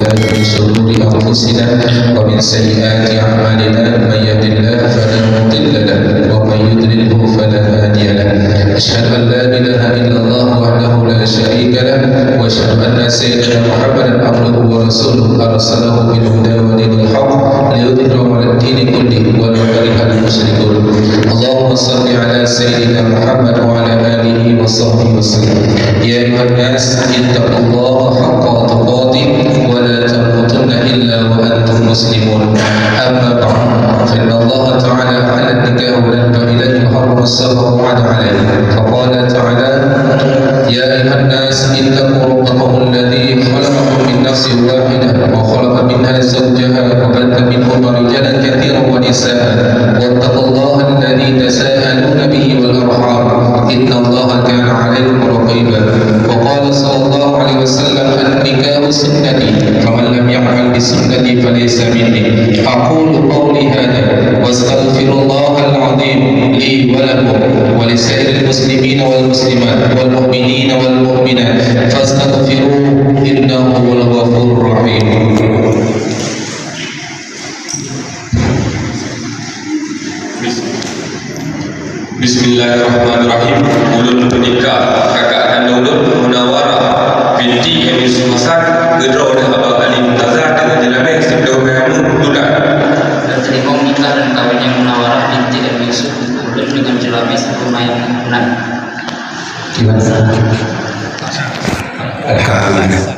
بالله من شرور أنفسنا ومن سيئات أعمالنا من يهد الله فلا مضل له ومن يضلله فلا هادي له أشهد أن لا إله إلا الله وحده لا شريك له وأشهد أن سيدنا محمدا عبده ورسوله أرسله بالهدى ودين الحق ليظهره على الدين كله ولو كره المشركون اللهم صل على سيدنا محمد وعلى آله وصحبه وسلم يا أيها الناس اتقوا الله حق تقاته ولا تموتن إلا وأنتم مسلمون أما بعد فإن الله تعالى أعلن النكاح ونبه إليه وحرم السفر وعد عليه فقال تعالى يا أيها الناس اتقوا ربكم الذي خلقكم من نفس واحدة وخلق منها زوجها وبث منهما رجالا كثيرا ونساء واتقوا الله الذي تساءلون به والأرحام إن الله كان عليكم رقيبا وقال صلى الله عليه وسلم النكاح سنتي فمن لم يعمل بسنتي فليس مني أقول قولي هذا واستغفر الله العظيم لي ولكم ولسائر المسلمين والمسلمات والمؤمنين والمؤمنات فاستغفروه إنه هو الغفور الرحيم. Bismillahirrahmanirrahim. Ulun menikah kakak kandung ulun Munawarah binti Emin Sumasan gedro dan abang Ali Muntazah dengan jelamai sebelum kamu tudah. Dan terima nikah dan kawinnya Munawarah binti Emin Sumasan dengan jelamai sebelum Mayang. Gimana? Alhamdulillah.